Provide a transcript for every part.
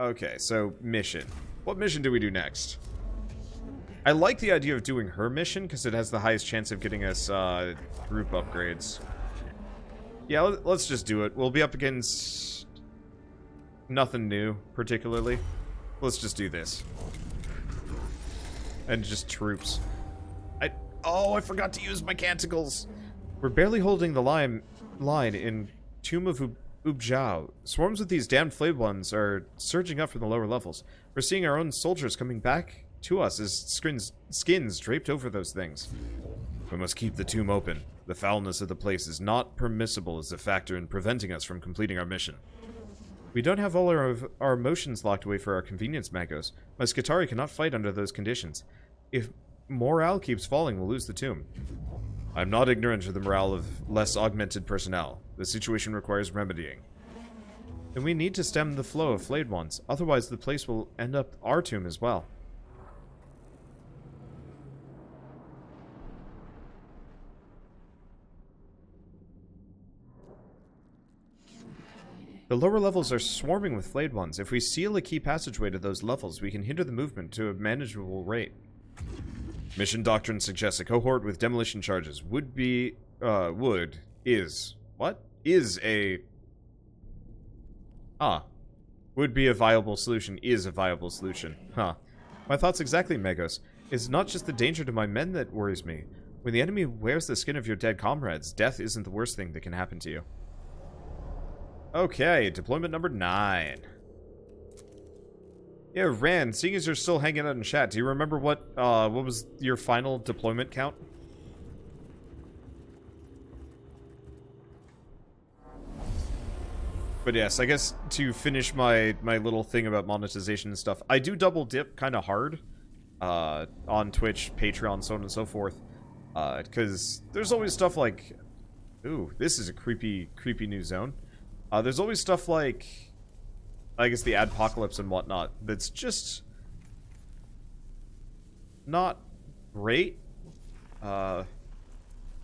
Okay, so mission. What mission do we do next? I like the idea of doing her mission because it has the highest chance of getting us group upgrades. Yeah, let's just do it. We'll be up against nothing new, particularly. Let's just do this. And just troops. Oh, I forgot to use my canticles! We're barely holding the line in Tomb of Ubjao. Swarms of these damned flayed ones are surging up from the lower levels. We're seeing our own soldiers coming back to us as skins draped over those things. We must keep the tomb open. The foulness of the place is not permissible as a factor in preventing us from completing our mission. We don't have all our emotions locked away for our convenience, Magos. My Skitarii cannot fight under those conditions. If morale keeps falling, we'll lose the tomb. I'm not ignorant of the morale of less augmented personnel. The situation requires remedying. Then we need to stem the flow of flayed ones. Otherwise, the place will end up our tomb as well. The lower levels are swarming with flayed ones. If we seal a key passageway to those levels, we can hinder the movement to a manageable rate. Mission doctrine suggests a cohort with demolition charges would a viable solution, is a viable solution. Huh. My thoughts exactly, Magos. It's not just the danger to my men that worries me. When the enemy wears the skin of your dead comrades, death isn't the worst thing that can happen to you. Okay, deployment number 9. Yeah, Rand, seeing as you're still hanging out in chat, do you remember what was your final deployment count? But yes, I guess to finish my little thing about monetization and stuff, I do double dip kind of hard on Twitch, Patreon, so on and so forth. Because there's always stuff like... Ooh, this is a creepy new zone. There's always stuff like... I guess the Adpocalypse and whatnot that's just... not great. And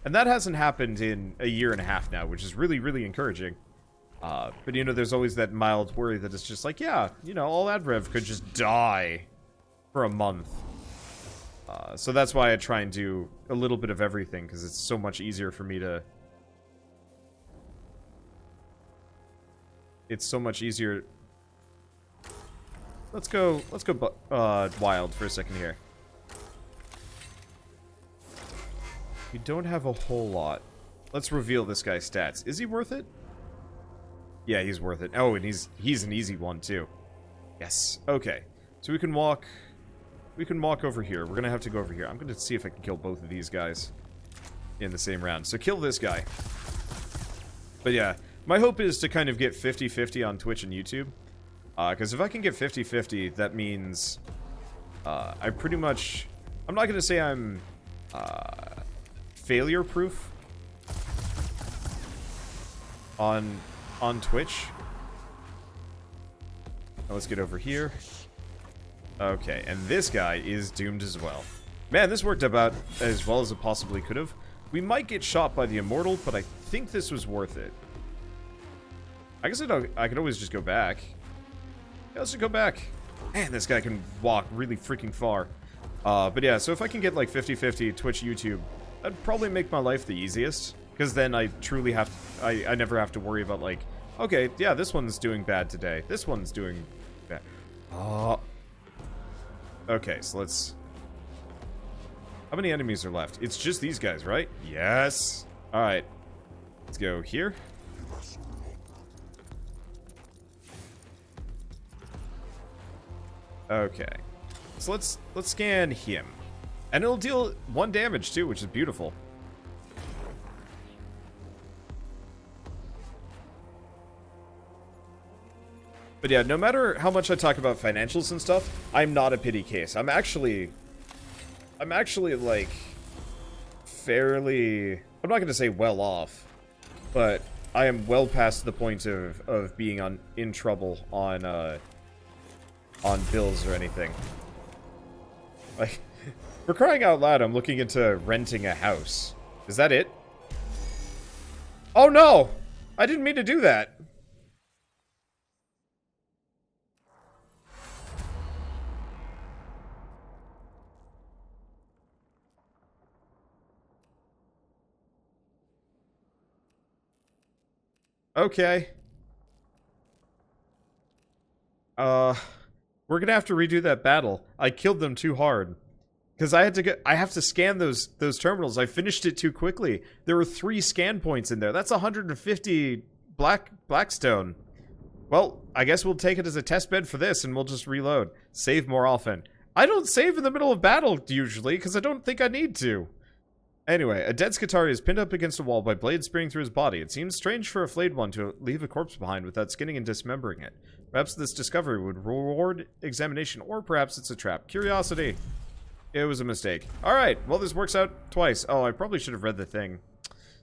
that hasn't happened in a year and a half now, which is really, really encouraging. But, you know, there's always that mild worry that it's just like, yeah, you know, all AdRev could just die for a month. So that's why I try and do a little bit of everything, because it's so much easier for me to... It's so much easier... Let's go wild for a second here. We don't have a whole lot. Let's reveal this guy's stats. Is he worth it? Yeah, he's worth it. Oh, and he's an easy one too. Yes. Okay. So we can walk over here. We're gonna have to go over here. I'm gonna see if I can kill both of these guys in the same round. So kill this guy. But yeah, my hope is to kind of get 50-50 on Twitch and YouTube. Because if I can get 50-50, that means I pretty much... I'm not gonna say I'm failure-proof on Twitch. Now let's get over here. Okay, and this guy is doomed as well. Man, this worked about as well as it possibly could have. We might get shot by the Immortal, but I think this was worth it. I guess I could always just go back. Yeah, let's just go back. Man, this guy can walk really freaking far. But yeah, so if I can get like 50-50 Twitch, YouTube, that'd probably make my life the easiest. Because then I truly have to, I never have to worry about like, okay, yeah, this one's doing bad today. This one's doing bad. Okay, so let's... How many enemies are left? It's just these guys, right? Yes! Alright. Let's go here. Okay. So let's scan him. And it'll deal 1 damage too, which is beautiful. But yeah, no matter how much I talk about financials and stuff, I'm not a pity case. I'm actually like fairly, I'm not gonna say well off, but I am well past the point of being in trouble on bills or anything. Like, for crying out loud, I'm looking into renting a house. Is that it? Oh no! I didn't mean to do that. Okay. We're gonna have to redo that battle. I killed them too hard. Because I have to scan those terminals. I finished it too quickly. There were 3 scan points in there. That's 150 Blackstone. Well, I guess we'll take it as a test bed for this, and we'll just reload. Save more often. I don't save in the middle of battle, usually, because I don't think I need to. Anyway, a dead Skitarii is pinned up against a wall by blades spearing through his body. It seems strange for a flayed one to leave a corpse behind without skinning and dismembering it. Perhaps this discovery would reward examination, or perhaps it's a trap. Curiosity. It was a mistake. Alright, well this works out twice. Oh, I probably should have read the thing.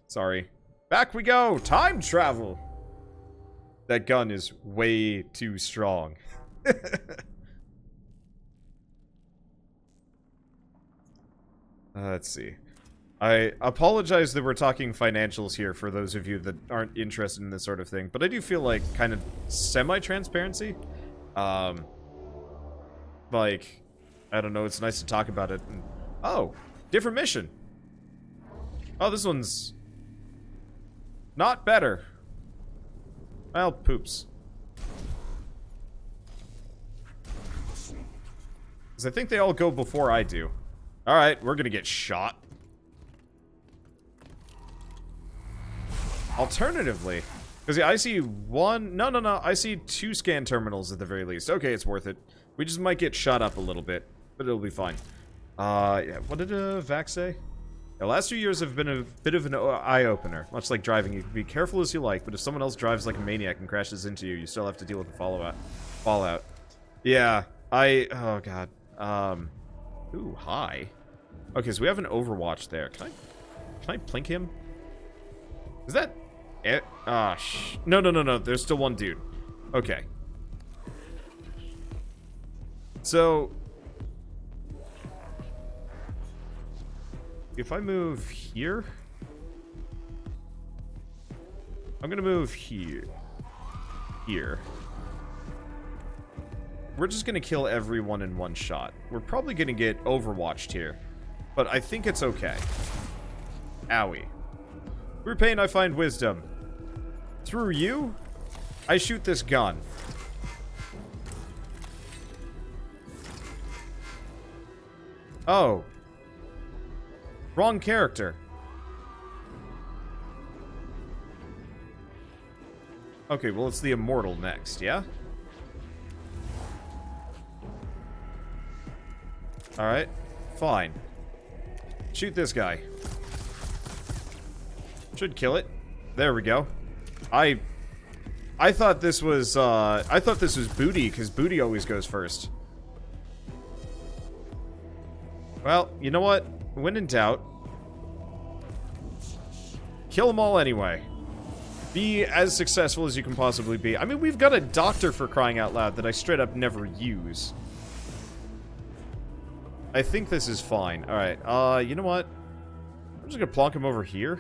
Sorry. Back we go! Time travel! That gun is way too strong. Let's see. I apologize that we're talking financials here for those of you that aren't interested in this sort of thing, but I do feel like kind of semi-transparency. Like, I don't know, it's nice to talk about it. And, oh, different mission. Oh, this one's not better. Well, poops. Because I think they all go before I do. Alright, we're gonna get shot. Alternatively, because yeah, I see one... No, I see 2 scan terminals at the very least. Okay, it's worth it. We just might get shot up a little bit, but it'll be fine. Yeah, what did Vax say? The last 2 years have been a bit of an eye-opener. Much like driving, you can be careful as you like, but if someone else drives like a maniac and crashes into you, you still have to deal with the fallout. Yeah, oh god. Ooh, hi. Okay, so we have an Overwatch there. Can I plink him? Is that it? No. There's still one dude. Okay. So, if I move here, I'm gonna move here. We're just gonna kill everyone in one shot. We're probably gonna get overwatched here, but I think it's okay. Owie. Through pain I find wisdom. Through you, I shoot this gun. Oh. Wrong character. Okay, well, it's the Immortal next, yeah? Alright, fine. Shoot this guy. Should kill it. There we go. I thought this was, Booty, because Booty always goes first. Well, you know what? When in doubt, kill them all anyway. Be as successful as you can possibly be. I mean, we've got a doctor, for crying out loud, that I straight up never use. I think this is fine. Alright, you know what? I'm just gonna plonk him over here.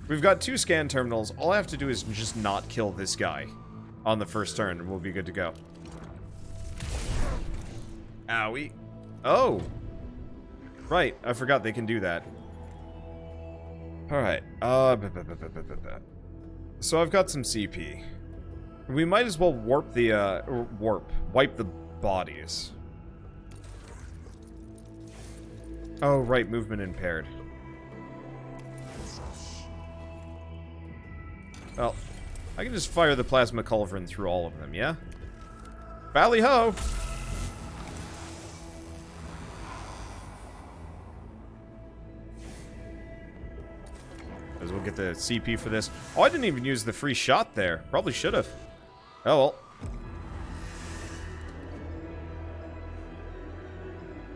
We've got 2 scan terminals. All I have to do is just not kill this guy on the first turn, and we'll be good to go. Owie. Oh! Right, I forgot they can do that. Alright, so I've got some CP. We might as well wipe the bodies. Oh, right, movement impaired. Well, I can just fire the plasma culverin through all of them, yeah? Bally-ho! As we'll get the CP for this. Oh, I didn't even use the free shot there. Probably should have. Oh, well.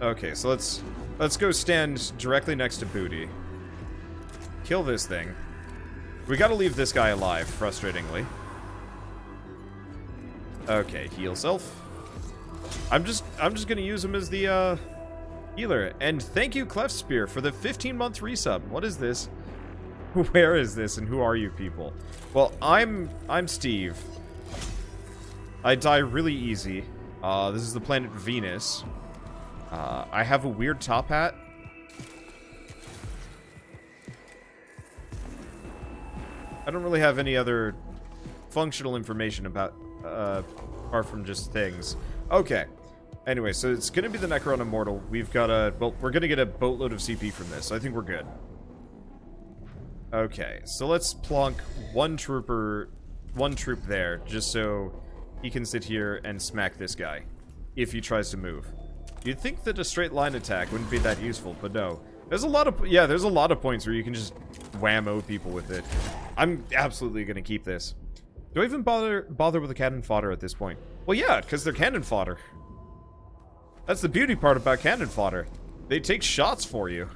Okay, so let's go stand directly next to Booty. Kill this thing. We gotta leave this guy alive, frustratingly. Okay, heal self. I'm just gonna use him as the healer. And thank you, Cleft Spear, for the 15-month resub. What is this? Where is this, and who are you people? Well, I'm Steve. I die really easy. This is the planet Venus. I have a weird top hat. I don't really have any other functional information about, apart from just things. Okay. Anyway, so it's gonna be the Necron Immortal. We've got well, we're gonna get a boatload of CP from this, so I think we're good. Okay, so let's plonk one troop there, just so he can sit here and smack this guy, if he tries to move. You'd think that a straight line attack wouldn't be that useful, but no. There's a lot of points where you can just whammo people with it. I'm absolutely gonna keep this. Do I even bother with the cannon fodder at this point? Well, yeah, because they're cannon fodder. That's the beauty part about cannon fodder. They take shots for you,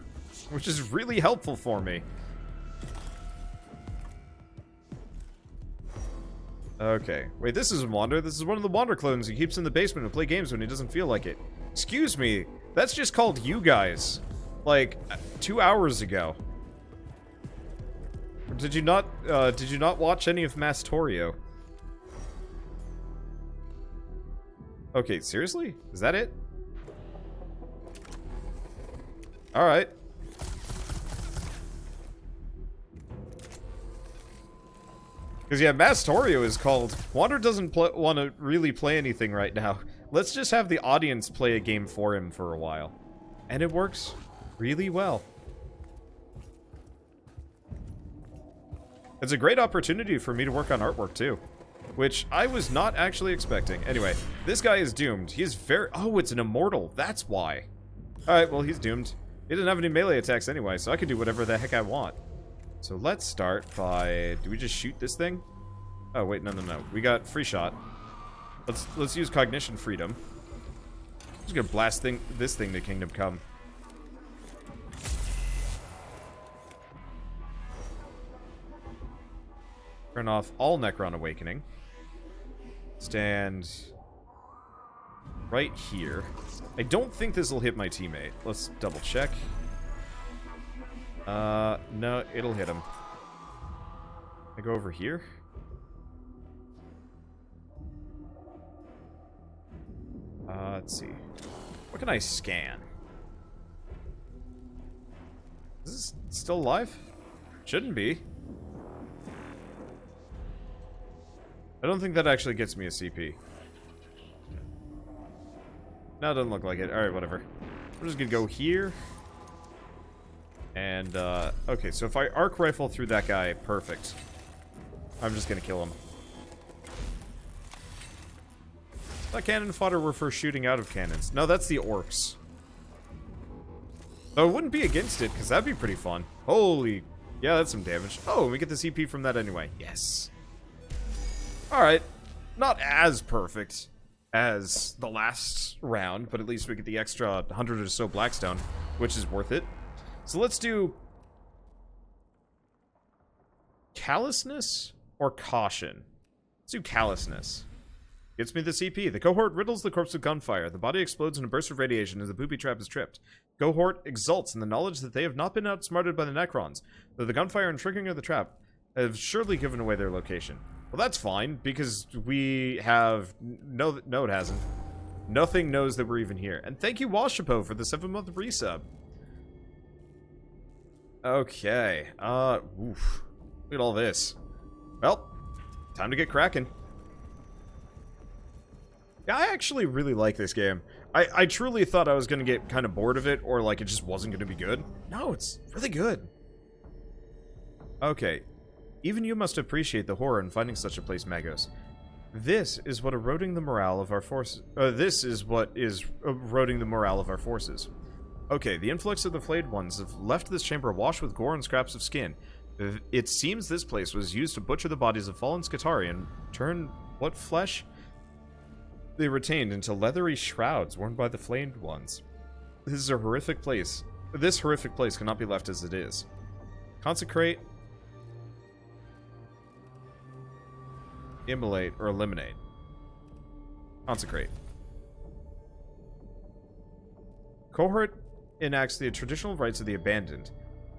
which is really helpful for me. Okay. Wait, this isn't Wander. This is one of the Wander clones he keeps in the basement to play games when he doesn't feel like it. Excuse me. That's just called you guys. Like, 2 hours ago. Did you not watch any of Mastorio? Okay, seriously? Is that it? Alright. Because, yeah, Mastorio is called. Wander doesn't want to really play anything right now. Let's just have the audience play a game for him for a while. And it works really well. It's a great opportunity for me to work on artwork, too. Which I was not actually expecting. Anyway, this guy is doomed. He is very... Oh, it's an immortal. That's why. Alright, well, he's doomed. He didn't have any melee attacks anyway, so I could do whatever the heck I want. So let's start by... Do we just shoot this thing? Oh, wait, no. We got free shot. Let's use cognition freedom. I'm just gonna blast this thing to Kingdom Come. Turn off all Necron Awakening. Stand right here. I don't think this will hit my teammate. Let's double check. No, it'll hit him. I go over here. Let's see. What can I scan? Is this still alive? Shouldn't be. I don't think that actually gets me a CP. No, it doesn't look like it. Alright, whatever. I'm just gonna go here. And, okay, so if I arc rifle through that guy, perfect. I'm just gonna kill him. That cannon fodder were for shooting out of cannons. No, that's the orcs. Though I wouldn't be against it, because that'd be pretty fun. Holy... Yeah, that's some damage. Oh, we get the CP from that anyway. Yes. Alright. Not as perfect as the last round, but at least we get the extra 100 or so Blackstone, which is worth it. So let's do... Callousness or Caution? Let's do Callousness. Gets me the CP. The cohort riddles the corpse with gunfire. The body explodes in a burst of radiation as the booby trap is tripped. Cohort exults in the knowledge that they have not been outsmarted by the Necrons, though the gunfire and triggering of the trap have surely given away their location. Well, that's fine, because we have... No, it hasn't. Nothing knows that we're even here. And thank you, Washapo, for the 7-month resub. Okay. Oof. Look at all this. Well, time to get cracking. Yeah, I actually really like this game. I truly thought I was going to get kind of bored of it, or like it just wasn't going to be good. No, it's really good. Okay. Even you must appreciate the horror in finding such a place, Magos. This is what eroding the morale of our forces. This is what is eroding the morale of our forces. Okay, the influx of the flayed ones have left this chamber awash with gore and scraps of skin. It seems this place was used to butcher the bodies of fallen Skitarii and turn what flesh they retained into leathery shrouds worn by the flamed ones. This is a horrific place. This horrific place cannot be left as it is. Consecrate, immolate, or eliminate. Consecrate. Cohort enacts the traditional rites of the abandoned.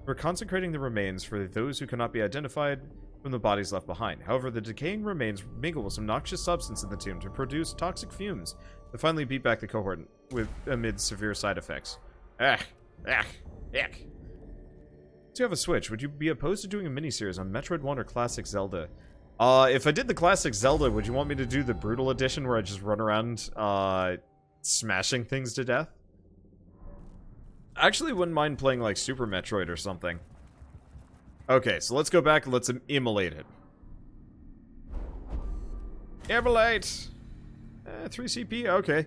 We're consecrating the remains for those who cannot be identified from the bodies left behind. However, the decaying remains mingle with some noxious substance in the tomb to produce toxic fumes that finally beat back the cohort amid severe side effects. Do you have a Switch? Would you be opposed to doing a miniseries on Metroid 1 or Classic Zelda? If I did the Classic Zelda, would you want me to do the Brutal Edition where I just run around, smashing things to death? I actually wouldn't mind playing, like, Super Metroid or something. Okay, so let's go back and let's immolate it. Immolate! 3 CP, okay.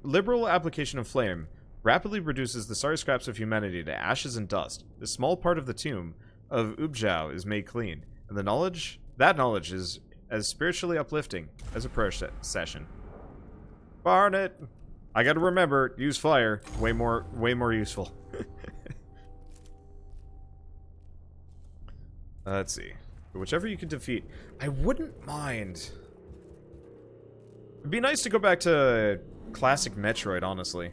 Liberal application of flame rapidly reduces the sorry scraps of humanity to ashes and dust. The small part of the tomb of Ubjao is made clean, and that knowledge is as spiritually uplifting as a prayer session. Barn it! I gotta remember, use fire. Way more useful. Let's see. Whichever you can defeat. I wouldn't mind. It'd be nice to go back to classic Metroid, honestly.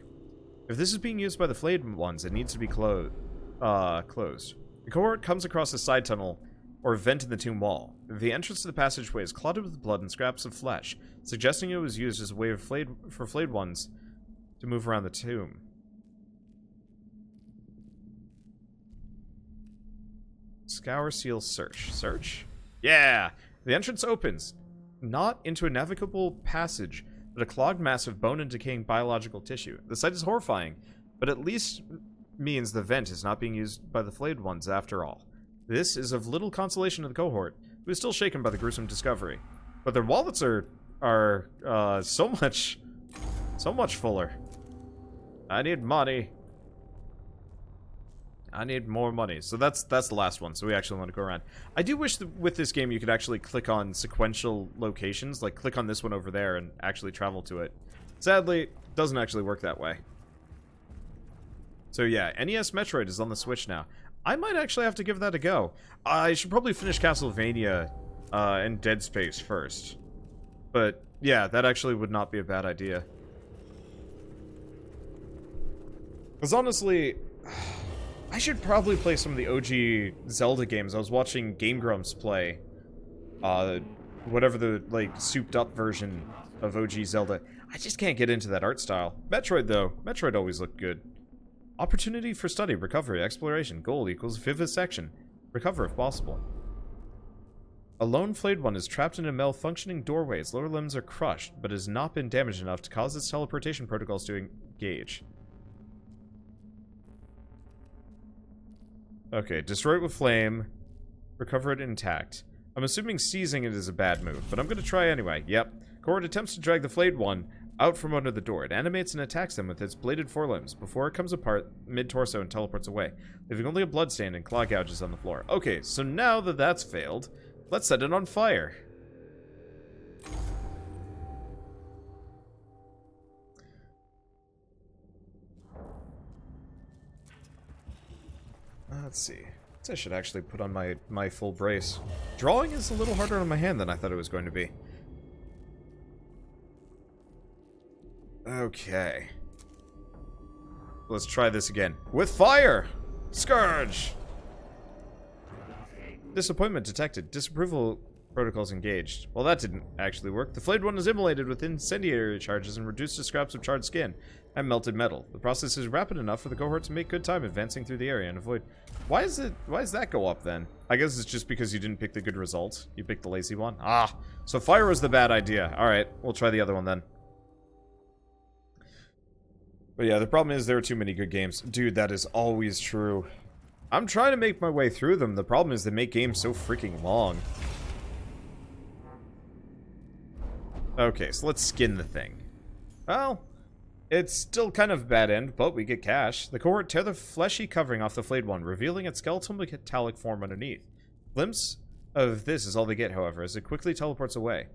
If this is being used by the flayed ones, it needs to be closed. The cohort comes across a side tunnel or vent in the tomb wall. The entrance to the passageway is clotted with blood and scraps of flesh, suggesting it was used as a way for flayed ones to move around the tomb. Scour, seal, search. Search? Yeah! The entrance opens, not into a navigable passage, but a clogged mass of bone and decaying biological tissue. The sight is horrifying, but at least means the vent is not being used by the flayed ones after all. This is of little consolation to the cohort, who is still shaken by the gruesome discovery. But their wallets are so much fuller. I need money. I need more money. So that's the last one, so we actually want to go around. I do wish that with this game you could actually click on sequential locations, like click on this one over there and actually travel to it. Sadly, it doesn't actually work that way. So yeah, NES Metroid is on the Switch now. I might actually have to give that a go. I should probably finish Castlevania and Dead Space first. But yeah, that actually would not be a bad idea. Because honestly, I should probably play some of the OG Zelda games. I was watching Game Grumps play whatever the, like, souped up version of OG Zelda. I just can't get into that art style. Metroid, though. Metroid always looked good. Opportunity for study, recovery, exploration. Goal equals vivisection. Recover if possible. A lone flayed one is trapped in a malfunctioning doorway. Its lower limbs are crushed, but has not been damaged enough to cause its teleportation protocols to engage. Okay, destroy it with flame. Recover it intact. I'm assuming seizing it is a bad move, but I'm going to try anyway. Yep. Cohort attempts to drag the flayed one out from under the door. It animates and attacks them with its bladed forelimbs before it comes apart mid-torso and teleports away, leaving only a bloodstain and claw gouges on the floor. Okay, so now that that's failed, let's set it on fire. Let's see. I should actually put on my full brace. Drawing is a little harder on my hand than I thought it was going to be. Okay. Let's try this again. With fire! Scourge! Disappointment detected. Disapproval protocols engaged. Well, that didn't actually work. The flayed one is immolated with incendiary charges and reduced to scraps of charred skin and melted metal. The process is rapid enough for the cohort to make good time advancing through the area and avoid... Why does that go up then? I guess it's just because you didn't pick the good result. You picked the lazy one. Ah, so fire was the bad idea. Alright, we'll try the other one then. But yeah, the problem is there are too many good games. Dude, that is always true. I'm trying to make my way through them. The problem is they make games so freaking long. Okay, so let's skin the thing. Well, it's still kind of a bad end, but we get cash. The cohort tear the fleshy covering off the flayed one, revealing its skeletal metallic form underneath. Glimpse of this is all they get, however, as it quickly teleports away.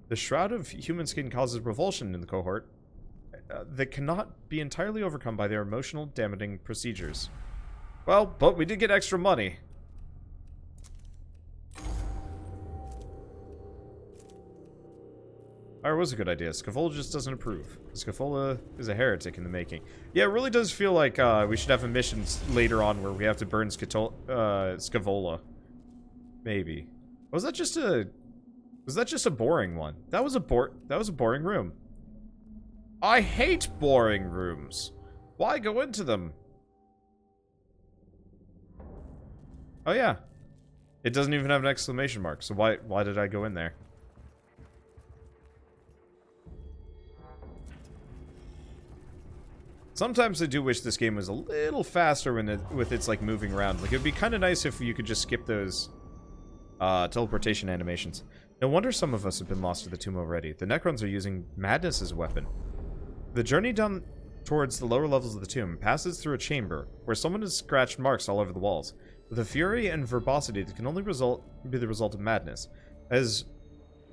The shroud of human skin causes revulsion in the cohort that cannot be entirely overcome by their emotional damaging procedures. Well, but we did get extra money. Fire was a good idea. Scafola just doesn't approve. Scafola is a heretic in the making. Yeah, it really does feel like we should have a mission later on where we have to burn Scafola. Maybe. Was that just a boring one? That was a boring room. I hate boring rooms. Why go into them? Oh yeah. It doesn't even have an exclamation mark, so why did I go in there? Sometimes I do wish this game was a little faster with its like moving around. Like it'd be kind of nice if you could just skip those teleportation animations. No wonder some of us have been lost to the tomb already. The Necrons are using madness as a weapon. The journey down towards the lower levels of the tomb passes through a chamber where someone has scratched marks all over the walls, with a fury and verbosity that can only be the result of madness. As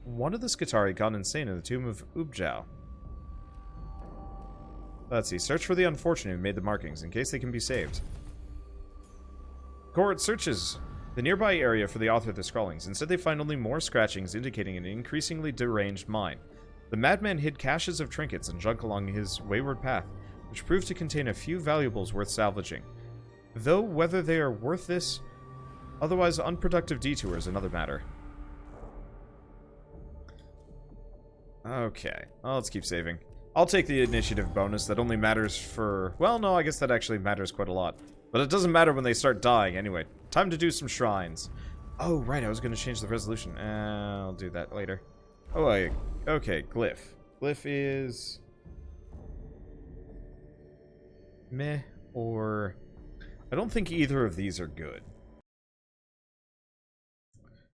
one of the Skitarii gone insane in the tomb of Ubjao. Let's see. Search for the unfortunate who made the markings, in case they can be saved. Cohort searches the nearby area for the author of the scrawlings. Instead, they find only more scratchings, indicating an increasingly deranged mind. The madman hid caches of trinkets and junk along his wayward path, which proved to contain a few valuables worth salvaging. Though whether they are worth this, otherwise unproductive detour is another matter. Okay, well, let's keep saving. I'll take the initiative bonus. That only matters for... Well, no, I guess that actually matters quite a lot. But it doesn't matter when they start dying. Anyway, time to do some shrines. Oh, right, I was going to change the resolution. I'll do that later. Oh, okay, glyph. Glyph is... meh, or... I don't think either of these are good.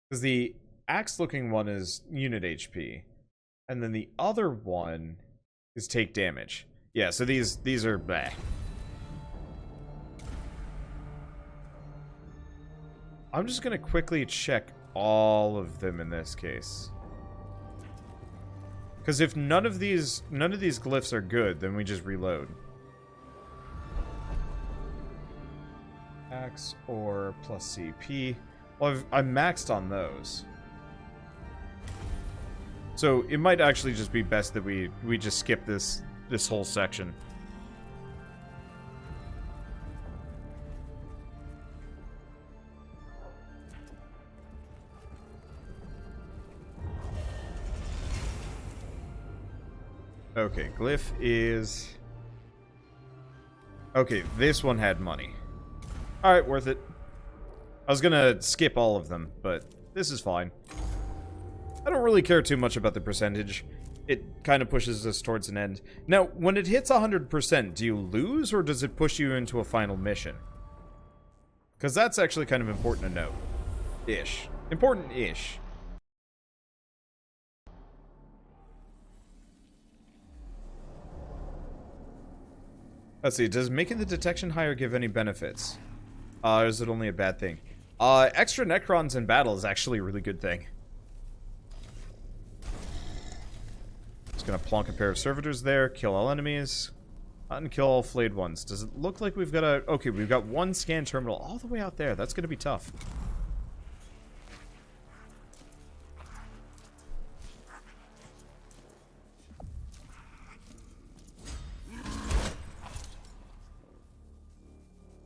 Because the axe-looking one is unit HP. And then the other one is take damage. Yeah, so these are bleh. I'm just gonna quickly check all of them in this case. Because if none of these glyphs are good, then we just reload. Axe or plus CP. Well, I'm maxed on those. So it might actually just be best that we just skip this whole section. Okay, glyph is... Okay, this one had money. Alright, worth it. I was gonna skip all of them, but this is fine. I don't really care too much about the percentage. It kind of pushes us towards an end. Now, when it hits 100%, do you lose, or does it push you into a final mission? Because that's actually kind of important to note. Ish. Important-ish. Let's see, does making the detection higher give any benefits? Or is it only a bad thing? Extra Necrons in battle is actually a really good thing. Just gonna plonk a pair of servitors there, kill all enemies, and kill all flayed ones. Does it look like we've got a... Okay, we've got one scan terminal all the way out there. That's gonna be tough.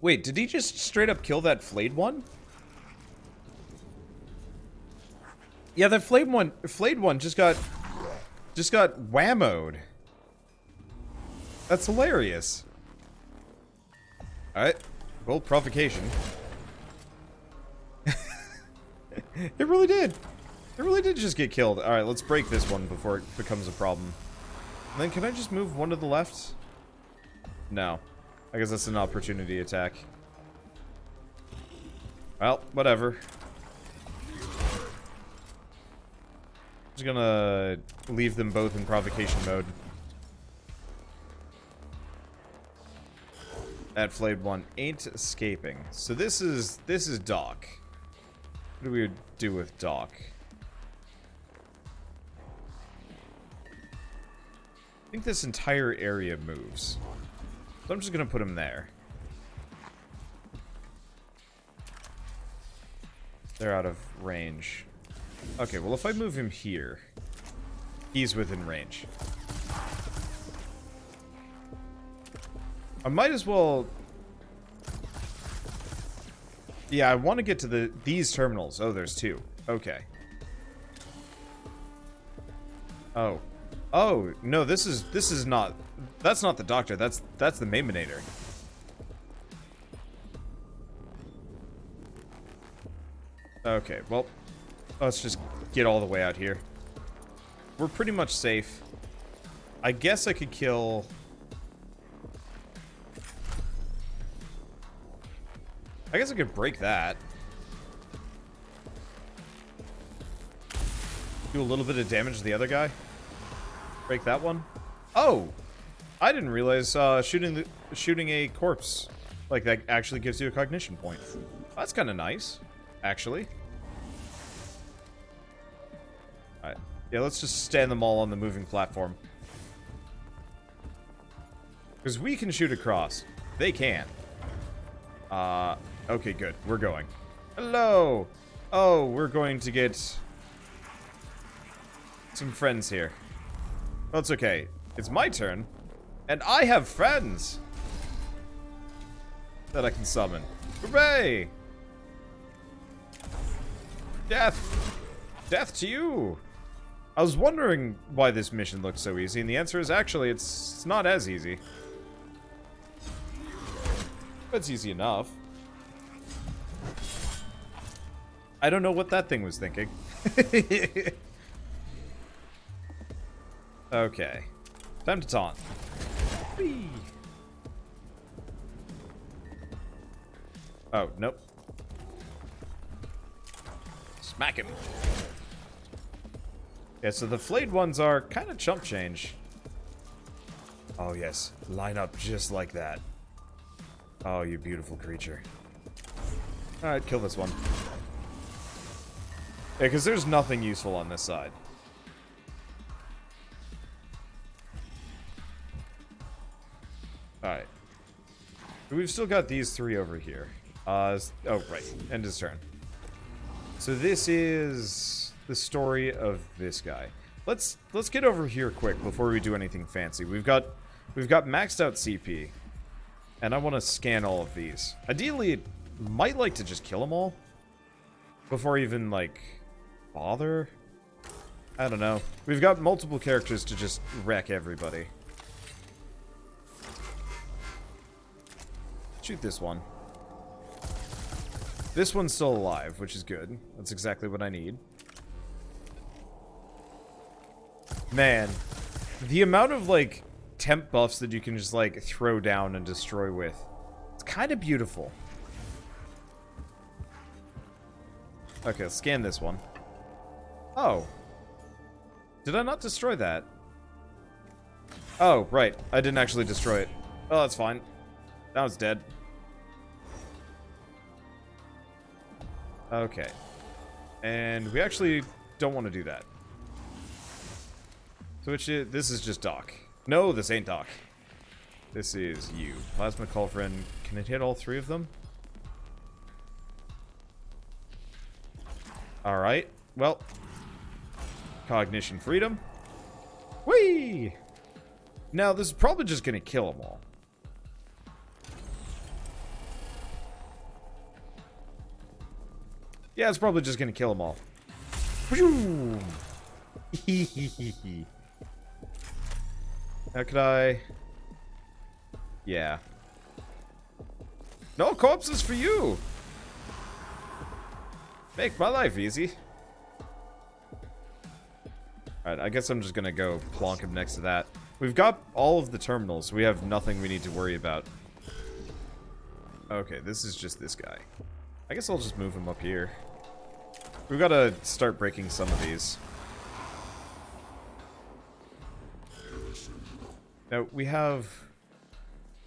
Wait, did he just straight up kill that flayed one? Yeah, that flayed one just got whammoed. That's hilarious. Alright. Well, provocation. It really did. It really did just get killed. Alright, let's break this one before it becomes a problem. And then can I just move one to the left? No. I guess that's an opportunity attack. Well, whatever. Just gonna leave them both in provocation mode. That flayed one ain't escaping. So this is Doc. What do we do with Doc? I think this entire area moves. So I'm just gonna put him there. They're out of range. Okay, well if I move him here, he's within range. I might as well... Yeah, I want to get to these terminals. Oh, there's two. Okay. Oh. Oh, no, this is not... That's not the doctor, that's the Maiminator. Okay, well, let's just get all the way out here. We're pretty much safe. I guess I could kill... I guess I could break that. Do a little bit of damage to the other guy. Break that one. Oh! I didn't realize shooting a corpse like that actually gives you a cognition point. That's kind of nice, actually. Alright. Yeah, let's just stand them all on the moving platform. Because we can shoot across. They can't. Okay, good. We're going. Hello! Oh, we're going to get some friends here. Well, it's okay. It's my turn. And I have friends that I can summon. Hooray! Death! Death to you! I was wondering why this mission looked so easy, and the answer is actually it's not as easy. But it's easy enough. I don't know what that thing was thinking. Okay. Time to taunt. Whee! Oh, nope. Smack him. Yeah, so the flayed ones are kind of chump change. Oh, yes. Line up just like that. Oh, you beautiful creature. Alright, kill this one. Yeah, because there's nothing useful on this side. Alright. We've still got these three over here. Oh, right. End his turn. So this is the story of this guy. Let's get over here quick before we do anything fancy. We've got maxed out CP. And I want to scan all of these. Ideally, might like to just kill them all. Before even, like, bother. I don't know. We've got multiple characters to just wreck everybody. Shoot this one. This one's still alive, which is good. That's exactly what I need. Man, the amount of, like, temp buffs that you can just, like, throw down and destroy with. It's kind of beautiful. Okay, let's scan this one. Oh. Did I not destroy that? Oh, right. I didn't actually destroy it. Oh, that's fine. Now it's dead. Okay. And we actually don't want to do that. So this is just Doc. No, this ain't Doc. This is you. Plasma Culverin. Can it hit all three of them? Alright. Well. Cognition freedom. Whee! Now, this is probably just going to kill them all. Yeah, it's probably just going to kill them all. How could I... Yeah. No corpses for you! Make my life easy. Alright, I guess I'm just gonna go plonk him next to that. We've got all of the terminals. We have nothing we need to worry about. Okay, this is just this guy. I guess I'll just move him up here. We've got to start breaking some of these. Now, we have...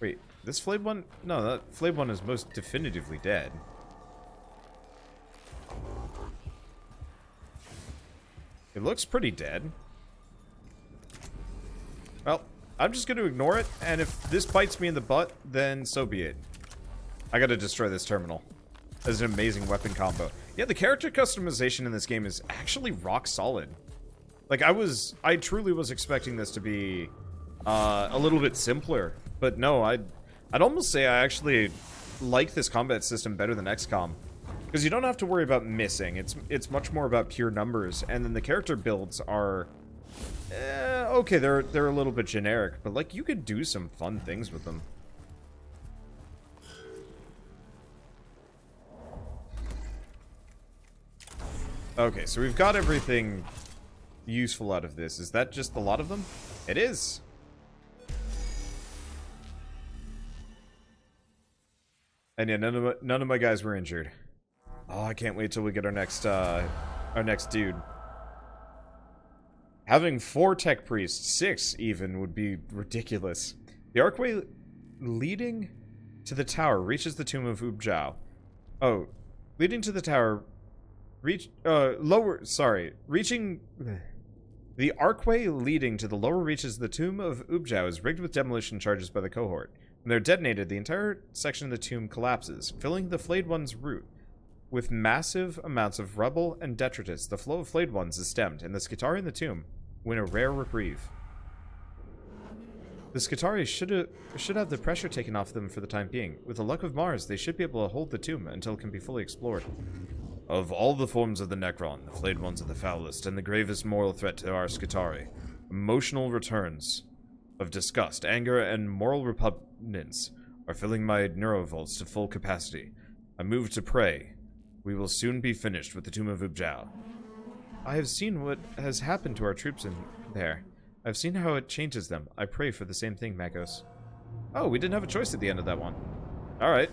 Wait, this flayed one? No, that flayed one is most definitively dead. It looks pretty dead. Well, I'm just going to ignore it, and if this bites me in the butt, then so be it. I gotta destroy this terminal. That's an amazing weapon combo. Yeah, the character customization in this game is actually rock solid. Like, I truly was expecting this to be a little bit simpler. But no, I'd almost say I actually like this combat system better than XCOM. Because you don't have to worry about missing. It's much more about pure numbers. And then the character builds are... okay, they're a little bit generic. But, like, you could do some fun things with them. Okay, so we've got everything useful out of this. Is that just a lot of them? It is. And yeah, none of my guys were injured. Oh, I can't wait till we get our next dude. Having 4 tech priests, 6 even, would be ridiculous. The archway leading to the tower reaches the tomb of Ubjao. Oh, leading to the tower, reaching... The archway leading to the lower reaches of the tomb of Ubjao is rigged with demolition charges by the cohort. When they're detonated, the entire section of the tomb collapses, filling the flayed one's route. With massive amounts of rubble and detritus, the flow of flayed ones is stemmed, and the Skitarii in the tomb win a rare reprieve. The Skitarii should have the pressure taken off them for the time being. With the luck of Mars, they should be able to hold the tomb until it can be fully explored. Of all the forms of the Necron, the flayed ones are the foulest and the gravest moral threat to our Skitarii. Emotional returns of disgust, anger, and moral repugnance are filling my neurovolts to full capacity. I move to pray. We will soon be finished with the tomb of Ubjao. I have seen what has happened to our troops in there. I've seen how it changes them. I pray for the same thing, Magos. Oh, we didn't have a choice at the end of that one. Alright.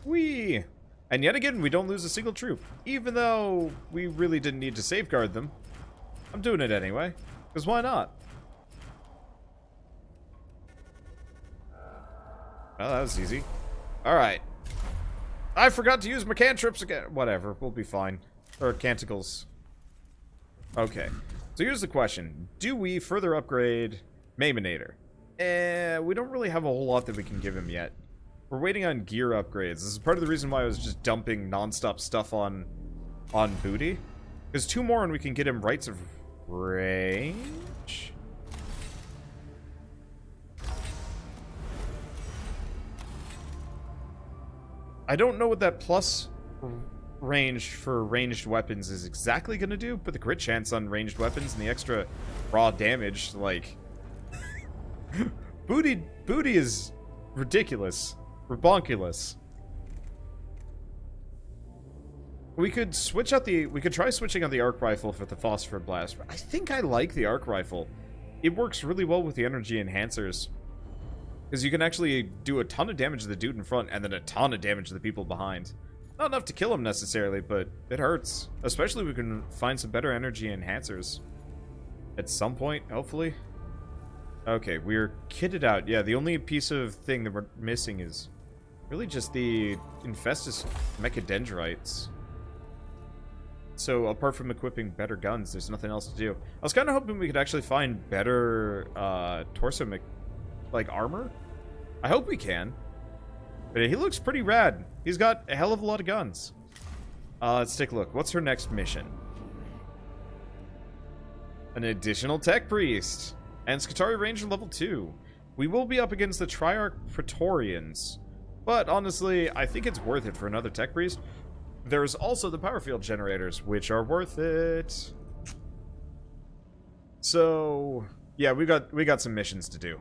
Whee! And yet again, we don't lose a single troop. Even though we really didn't need to safeguard them. I'm doing it anyway. Because why not? Well, that was easy. Alright. I forgot to use my cantrips again. Whatever, we'll be fine. Or canticles. Okay. So here's the question. Do we further upgrade Maiminator? We don't really have a whole lot that we can give him yet. We're waiting on gear upgrades. This is part of the reason why I was just dumping non-stop stuff on Booty. Because 2 more and we can get him Rights of Range? I don't know what that plus range for ranged weapons is exactly going to do, but the crit chance on ranged weapons and the extra raw damage, like... Booty is ridiculous. Rebonkulous. We could switch out we could try switching on the arc rifle for the phosphor blast. I think I like the arc rifle. It works really well with the energy enhancers. Because you can actually do a ton of damage to the dude in front and then a ton of damage to the people behind. Not enough to kill him necessarily, but it hurts. Especially if we can find some better energy enhancers. At some point, hopefully. Okay, we're kitted out. Yeah, the only piece of thing that we're missing is really just the Infestus Mechadendrites. So, apart from equipping better guns, there's nothing else to do. I was kind of hoping we could actually find better torso armor. I hope we can. But he looks pretty rad. He's got a hell of a lot of guns. Let's take a look. What's her next mission? An additional tech priest. And Skitarii Ranger level 2. We will be up against the Triarch Praetorians. But honestly, I think it's worth it for another tech priest. There's also the power field generators, which are worth it. So, yeah, we got some missions to do.